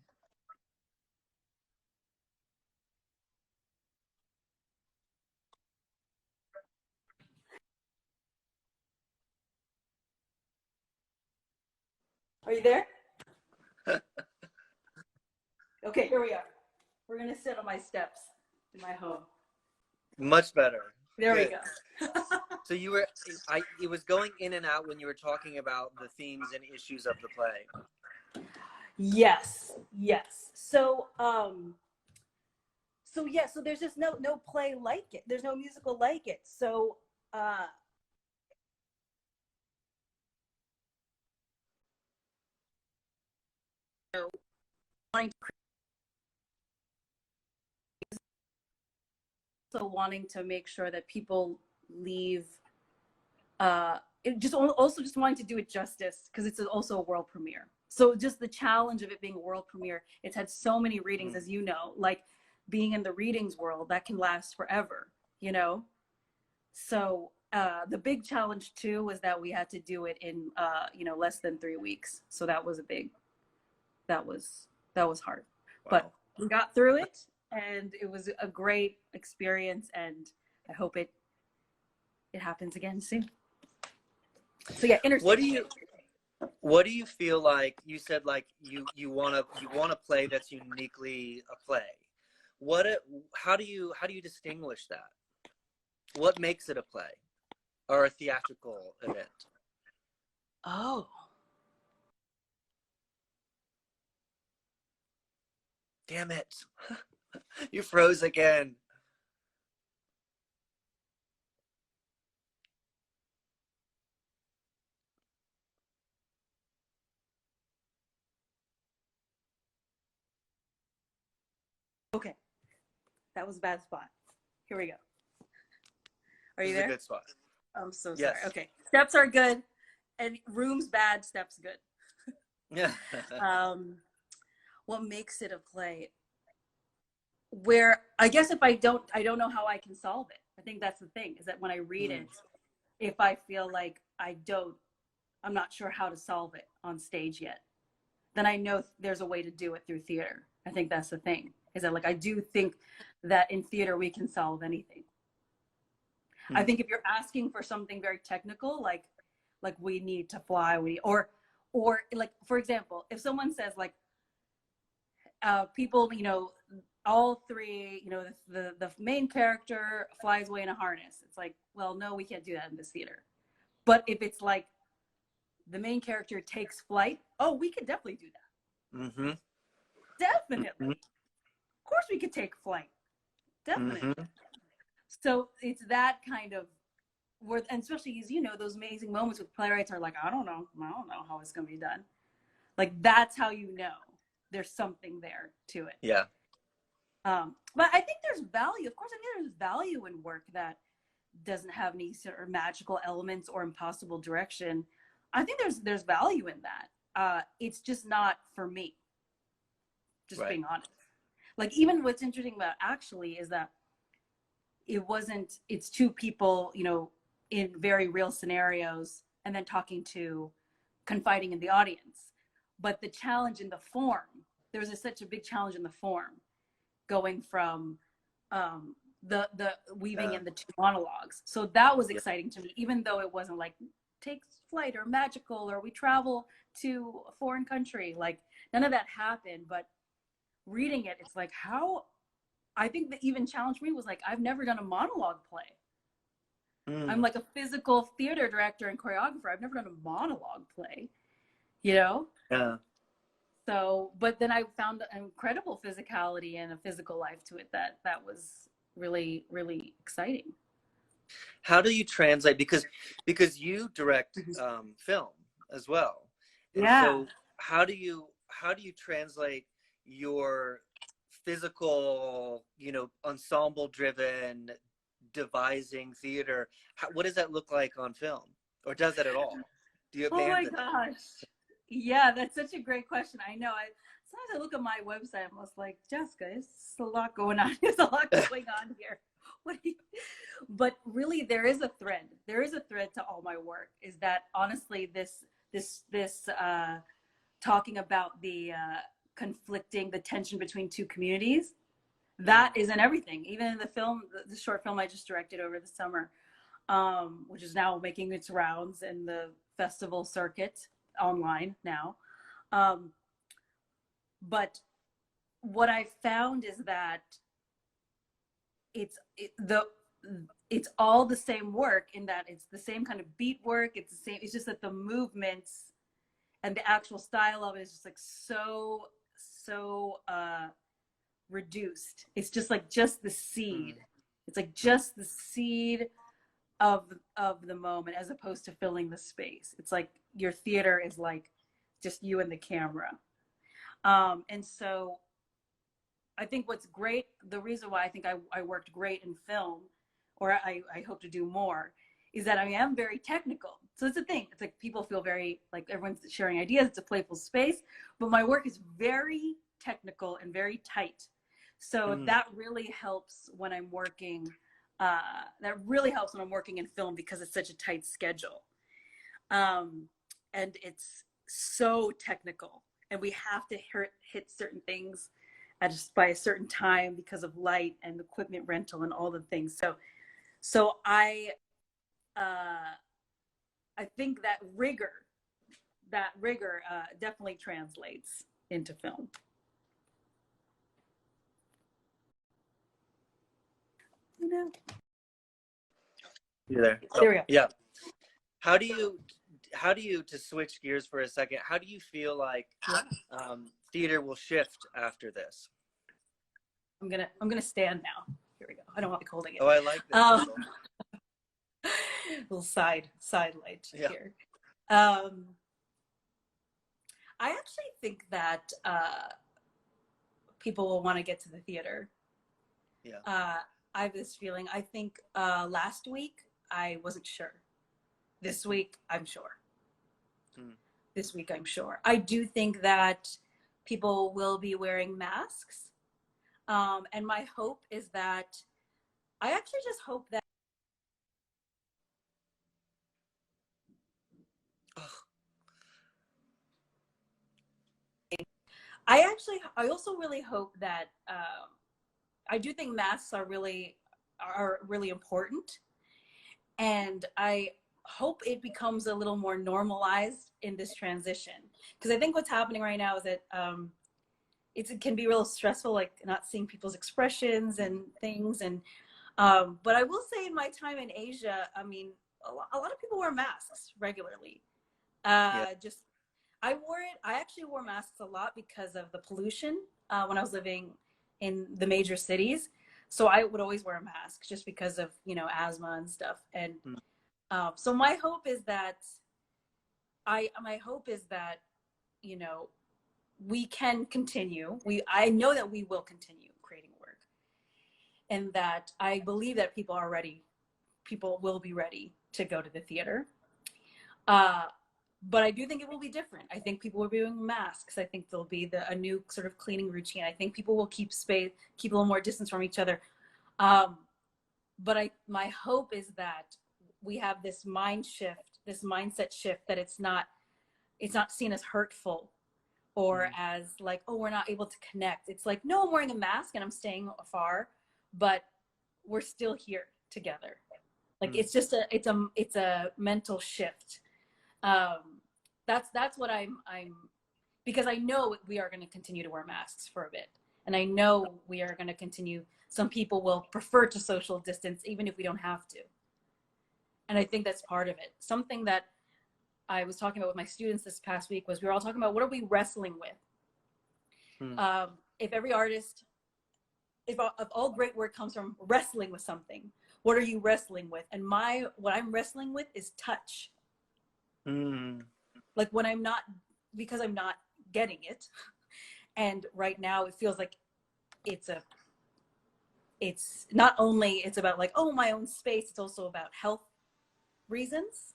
Are you there? Okay, here we are. We're gonna sit on my steps in my home. Much better. There Good. we go. So you were, it was going in and out when you were talking about the themes and issues of the play. Yes, yes. So there's just no play like it. There's no musical like it. So wanting to make sure that people leave it just also just wanting to do it justice because it's also a world premiere. So just the challenge of it being a world premiere, it's had so many readings, as you know, like being in the readings world that can last forever, you know. So the big challenge too was that we had to do it in less than 3 weeks. So that was that was hard. Wow. But we got through it, and it was a great experience, and I hope it happens again soon. So yeah, what do you feel like? You said like you want a play that's uniquely a play. How do you distinguish that? What makes it a play or a theatrical event? Oh. Damn it. You froze again. Okay. That was a bad spot. Here we go. Are you there? This is a good spot. I'm so sorry. Yes. Okay. Steps are good. And room's bad, steps good. Yeah. What makes it a play? Where I guess if I don't know how I can solve it. I think that's the thing, is that when I read it, if I feel like I'm not sure how to solve it on stage yet, then I know there's a way to do it through theater. I think that's the thing, is that like I do think that in theater we can solve anything. I think if you're asking for something very technical, like we need to fly, or like, for example, if someone says like people, all three, the main character flies away in a harness. It's like, well, no, we can't do that in this theater. But if it's like the main character takes flight, oh, we could definitely do that. Mm-hmm. Definitely. Mm-hmm. Of course we could take flight. Definitely. Mm-hmm. So it's that kind of where, and especially as those amazing moments with playwrights are like, I don't know how it's going to be done. Like, that's how there's something there to it. Yeah. But I think there's value. Of course, I think there's value in work that doesn't have any sort of magical elements or impossible direction. I think there's value in that. It's just not for me. Just right. Being honest. Like, even what's interesting about actually is that it's two people, in very real scenarios, and then confiding in the audience. But the challenge in the form, there was such a big challenge in the form, going from the weaving in the two monologues. So that was exciting to me, even though it wasn't like takes flight or magical or we travel to a foreign country. Like, none of that happened. But reading it, it's like, how I think the even challenge for me was like, I've never done a monologue play. I'm like a physical theater director and choreographer. I've never done a monologue play, Yeah. So, but then I found an incredible physicality and a physical life to it that was really, really exciting. How do you translate? Because you direct film as well. And so how do you translate your physical, ensemble driven devising theater? What does that look like on film, or does it at all? Do you abandon Oh my gosh. Yeah, that's such a great question. I know. Sometimes I look at my website, I'm just like, Jesca, there's a lot going on. There's a lot going on here. But really, there is a thread. There is a thread to all my work. Is that honestly, this talking about the conflicting, the tension between two communities, that is in everything. Even in the film, the short film I just directed over the summer, which is now making its rounds in the festival circuit online now. Um, but what I found is that it's it's all the same work, in that it's the same kind of beat work. It's the same. It's just that the movements and the actual style of it is just like so reduced. It's just like just the seed. It's like just the seed of the moment, as opposed to filling the space. It's like your theater is like just you and the camera. And so I think what's great, the reason why I think I worked great in film, or I hope to do more, is that I am very technical. So it's a thing. It's like people feel very like everyone's sharing ideas. It's a playful space, but my work is very technical and very tight. So that really helps when I'm working. That really helps when I'm working in film, because it's such a tight schedule, and it's so technical, and we have to hit certain things at just by a certain time because of light and equipment rental and all the things. So I think that rigor definitely translates into film. You know. You there? There we go. Yeah. How do you, to switch gears for a second, how do you feel like theater will shift after this? I'm gonna stand now. Here we go. I don't want to be holding it. Oh, I like this. Little side light here. I actually think that people will want to get to the theater. Yeah. I have this feeling. I think last week I wasn't sure. This week I'm sure. This week I'm sure. I do think that people will be wearing masks. And my hope is that, I actually just hope that I also really hope that I do think masks are really important, and I hope it becomes a little more normalized in this transition, because I think what's happening right now is that it can be real stressful, like not seeing people's expressions and things. And but I will say, in my time in Asia, I mean, a lot of people wear masks regularly. Just I actually wore masks a lot because of the pollution when I was living in the major cities. So I would always wear a mask just because of, asthma and stuff. And so my hope is that we can continue. I know that we will continue creating work, and that I believe that people will be ready to go to the theater. But I do think it will be different. I think people will be wearing masks. I think there'll be a new sort of cleaning routine. I think people will keep a little more distance from each other. But my hope is that we have this mindset shift, that it's not seen as hurtful or as like, oh, we're not able to connect. It's like, no, I'm wearing a mask and I'm staying afar, but we're still here together. Like it's just it's a mental shift. That's what I'm because I know we are going to continue to wear masks for a bit, and I know we are going to continue. Some people will prefer to social distance even if we don't have to, and I think that's part of it. Something that I was talking about with my students this past week was, we were all talking about, what are we wrestling with? If every artist, if all great work comes from wrestling with something, what are you wrestling with? And what I'm wrestling with is touch. Like when because I'm not getting it. And right now it feels like it's not only, it's about like, oh, my own space, it's also about health reasons.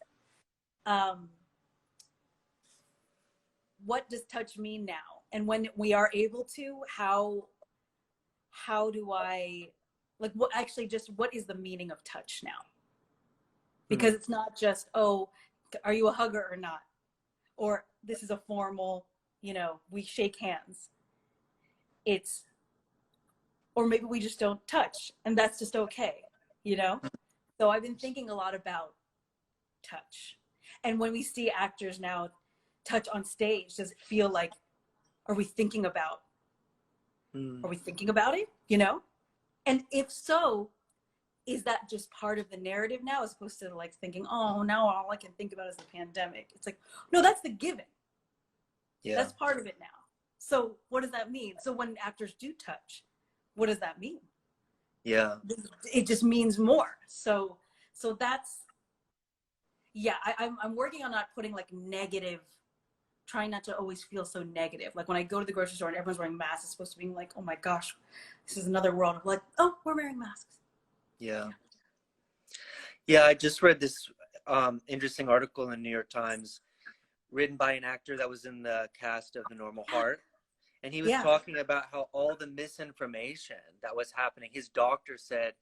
What does touch mean now? And when we are able to, how do I, like, what is the meaning of touch now? Because it's not just, oh, are you a hugger or not? Or this is a formal, we shake hands. Or maybe we just don't touch, and that's just okay, So I've been thinking a lot about touch. And when we see actors now touch on stage, does it feel like, are we thinking about, Mm. are we thinking about it, you know? And if so, is that just part of the narrative now, as opposed to like thinking, oh, now all I can think about is the pandemic? It's like, no, that's the given. Yeah. That's part of it now. So what does that mean? So when actors do touch, what does that mean? Yeah. It just means more. So that's, yeah, I'm working on not putting like negative, trying not to always feel so negative. Like when I go to the grocery store and everyone's wearing masks, it's supposed to be like, oh my gosh, this is another world of like, oh, we're wearing masks. Yeah. Yeah, I just read this interesting article in the New York Times written by an actor that was in the cast of The Normal Heart. And he was Yeah. talking about how all the misinformation that was happening, his doctor said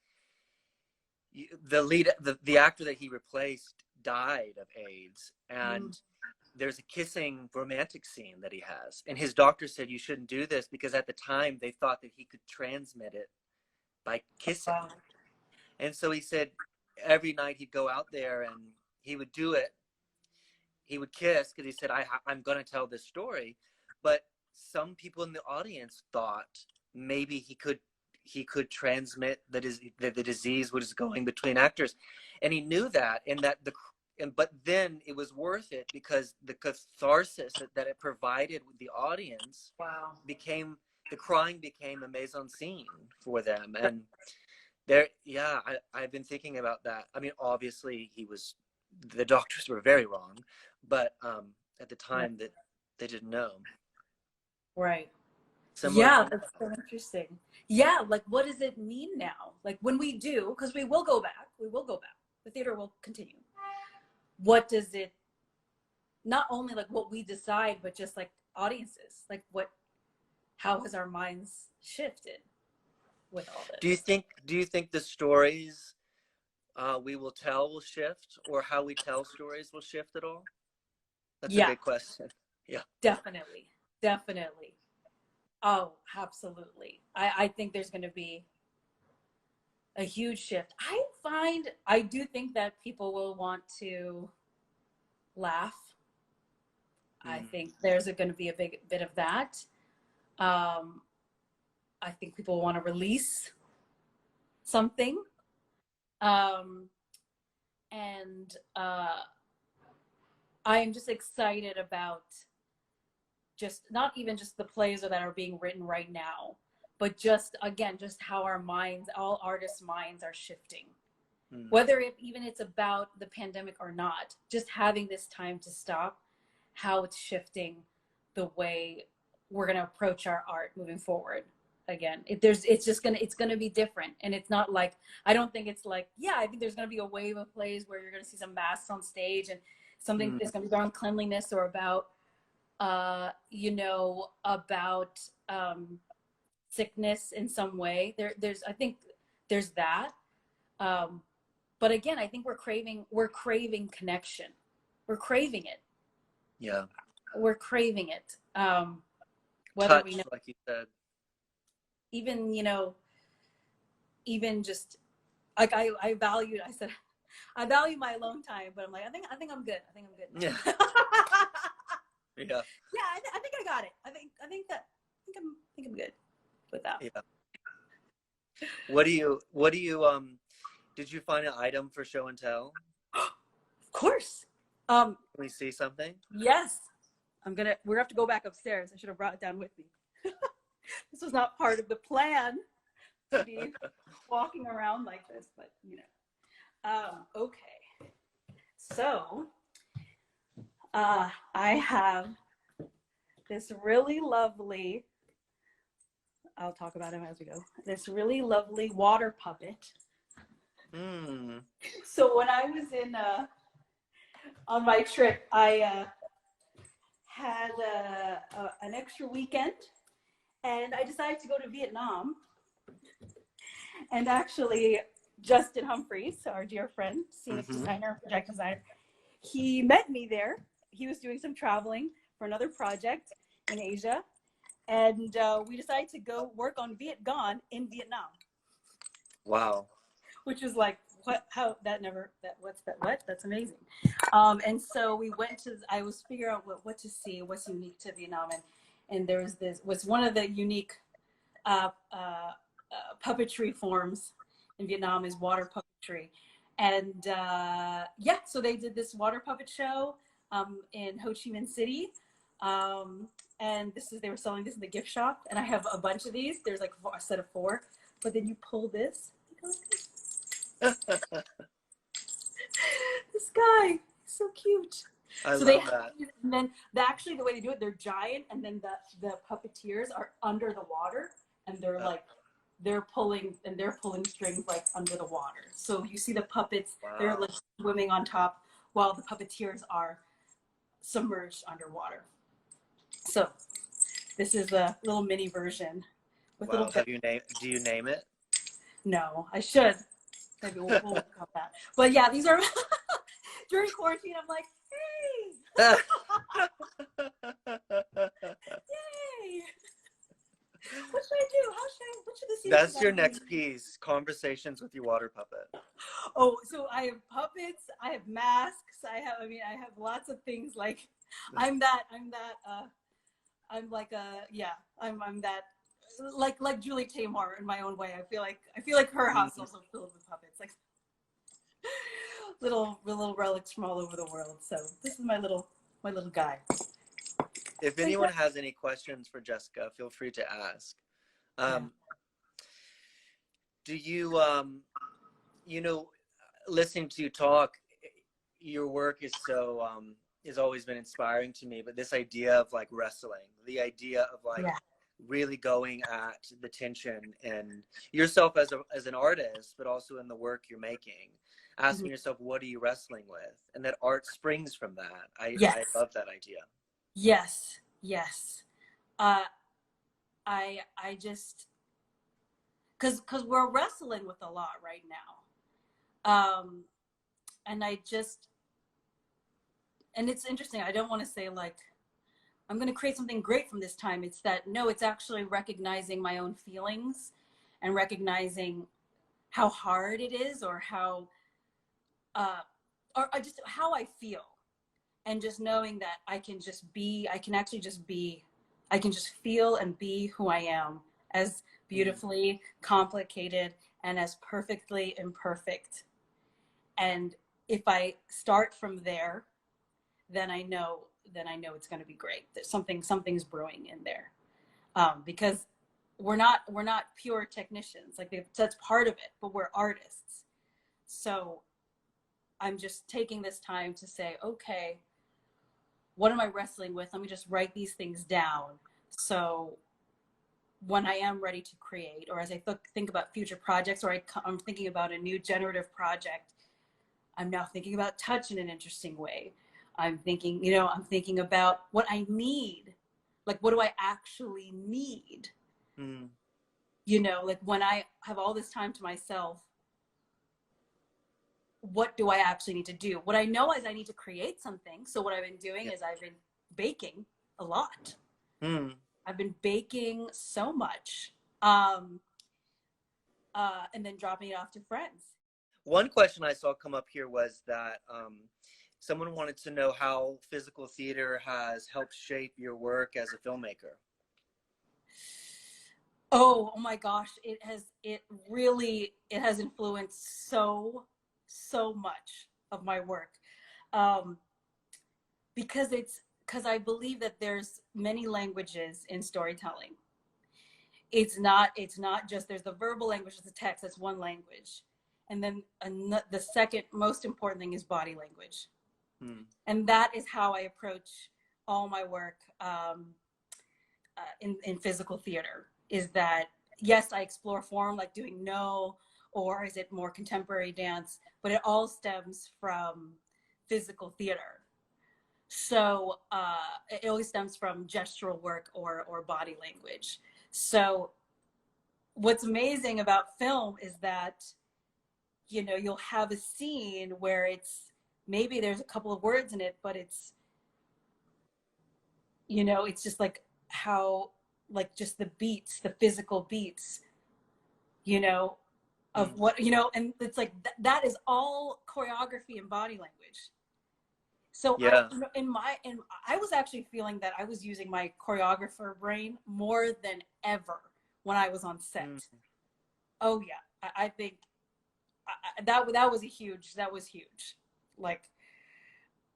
the actor that he replaced died of AIDS. And there's a kissing romantic scene that he has. And his doctor said, you shouldn't do this, because at the time they thought that he could transmit it by kissing. Wow. And so he said every night he'd go out there and he would do it. He would kiss because he said, I'm going to tell this story. But some people in the audience thought maybe he could transmit the disease was going between actors. And he knew that, but then it was worth it because the catharsis that it provided with the audience Wow. the crying became a mise en scene for them. And I've been thinking about that. I mean, obviously the doctors were very wrong, but at the time that they didn't know. Right. Similar Yeah, that's so interesting. Yeah, like what does it mean now? Like when we do, because we will go back. The theater will continue. What does it, not only like what we decide, but just like audiences, like how has our minds shifted with all this? Do you think the stories we will tell will shift, or how we tell stories will shift at all? That's a big question. Yeah. Definitely. Oh, absolutely. I think there's going to be a huge shift. I do think that people will want to laugh. I think there's going to be a big bit of that. I think people want to release something. And I am just excited about just not even just the plays that are being written right now, but just how our minds, all artists' minds are shifting. Whether even it's about the pandemic or not, just having this time to stop, how it's shifting the way we're going to approach our art moving forward. Again, it's gonna be different. And it's not like, I don't think it's like, I think there's gonna be a wave of plays where you're gonna see some masks on stage and something that's gonna be around cleanliness or about about sickness in some way. I think there's that. But again, I think we're craving connection. We're craving it. Yeah. We're craving it. Whether touch, we know, like you said. even just like I value my alone time, but I'm like, I think I'm good. Yeah. Yeah. Yeah, I think I got it. I think I'm good with that. Yeah. What do you did you find an item for show and tell? Of course. Can we see something? Yes. We're gonna have to go back upstairs. I should have brought it down with me. This was not part of the plan to be walking around like this, but okay. So I have this really lovely, I'll talk about him as we go, this really lovely water puppet. So when I was on my trip, I had an extra weekend, and I decided to go to Vietnam. And actually, Justin Humphreys, our dear friend, scenic designer, project designer, he met me there. He was doing some traveling for another project in Asia. And we decided to go work on Viet Gone in Vietnam. Wow. Which was like, what, how, that never, that, what's that, what? That's amazing. And so we went to, I was figuring out what to see, what's unique to Vietnam. And there was this, was one of the unique puppetry forms in Vietnam is water puppetry. And yeah, so they did this water puppet show in Ho Chi Minh City. And this is, they were selling this in the gift shop. And I have a bunch of these. There's like a set of 4. But then you pull this. This guy, so cute. I So love that. and then actually the way they do it, they're giant, and then the puppeteers are under the water, and they're like, they're pulling strings like under the water. So you see the puppets, wow, they're like swimming on top while the puppeteers are submerged underwater. So this is a little mini version with wow. little. Do you name it? No, I should. Maybe we'll work on that. But yeah, these are during quarantine. I'm like, hey, yay! What should I do? What should this? That's your next piece. Conversations with your water puppet. Oh, so I have puppets. I have masks. I have lots of things. Like, I'm that. Like Julie Taymor in my own way. I feel like her house is also filled with puppets, like little relics from all over the world. So this is my little guy. If anyone has any questions for Jesca, feel free to ask. Do you, you know, listening to you talk, your work is so, has always been inspiring to me, but this idea of like wrestling, the idea of like really going at the tension in yourself as an artist, but also in the work you're making, asking yourself, what are you wrestling with? And that art springs from that. I love that idea. Yes. I just, cause we're wrestling with a lot right now. And it's interesting. I don't want to say like, I'm going to create something great from this time. It's that, no, it's actually recognizing my own feelings and recognizing how hard it is, or how, just how I feel. And just knowing that I can just feel and be who I am, as beautifully complicated and as perfectly imperfect. And if I start from there, then I know it's going to be great. There's something's brewing in there, because we're not pure technicians. Like, that's part of it, but we're artists. So I'm just taking this time to say, okay, what am I wrestling with? Let me just write these things down. So when I am ready to create, or as I think about future projects, or I'm thinking about a new generative project, I'm now thinking about touch in an interesting way. I'm thinking about what I need. Like, what do I actually need? Like, when I have all this time to myself, what do I actually need to do? What I know is I need to create something. So what I've been doing is I've been baking a lot. I've been baking so much, and then dropping it off to friends. One question I saw come up here was that someone wanted to know how physical theater has helped shape your work as a filmmaker. Oh my gosh, it has influenced so much of my work, because I believe that there's many languages in storytelling. It's not just, there's the verbal language, the text, that's one language. And then the second most important thing is body language. And that is how I approach all my work in physical theater, is that, yes, I explore form, like doing No, or is it more contemporary dance, but it all stems from physical theater. So it always stems from gestural work or body language. So what's amazing about film is that, you'll have a scene where maybe there's a couple of words in it, but it's just like how, like, just the beats, the physical beats, of what, and it's like that is all choreography and body language. So Yeah. I was actually feeling that I was using my choreographer brain more than ever when I was on set. Oh yeah, I think that was huge. Like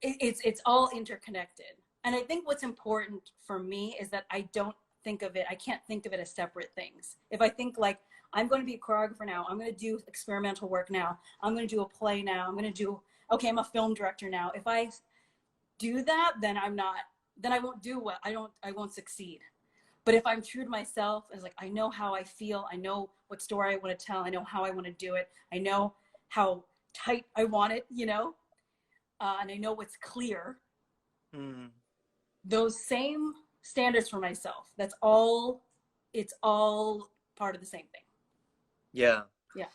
it's all interconnected. And I think what's important for me is that I can't think of it as separate things. If I think like, I'm going to be a choreographer now, I'm going to do experimental work now, I'm going to do a play now, I'm a film director now. If I do that, then I won't do well. I won't succeed. But if I'm true to myself, it's like, I know how I feel, I know what story I want to tell, I know how I want to do it, I know how tight I want it, and I know what's clear. Those same standards for myself. It's all part of the same thing. Yeah. Yeah.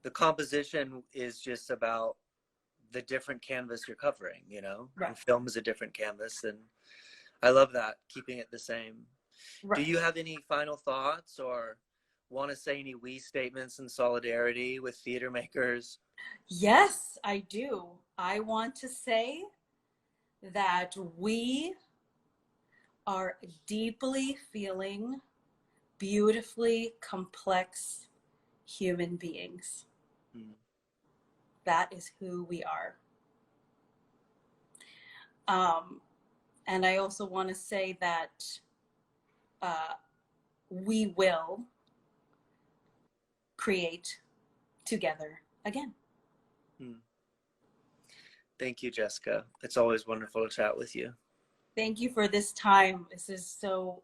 The composition is just about the different canvas you're covering, Right. And film is a different canvas, and I love that, keeping it the same. Right. Do you have any final thoughts or want to say any we statements in solidarity with theater makers? Yes, I do. I want to say that we are deeply feeling, beautifully complex human beings. That is who we are. And I also want to say that we will create together again. Thank you, Jesca. It's always wonderful to chat with you. Thank you for this time. This is so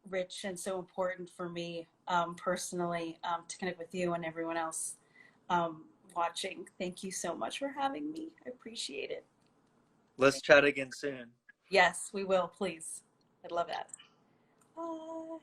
rich and so important for me personally, to connect with you and everyone else watching. Thank you so much for having me. I appreciate it. Let's chat again soon. Yes, we will, please. I'd love that. Bye.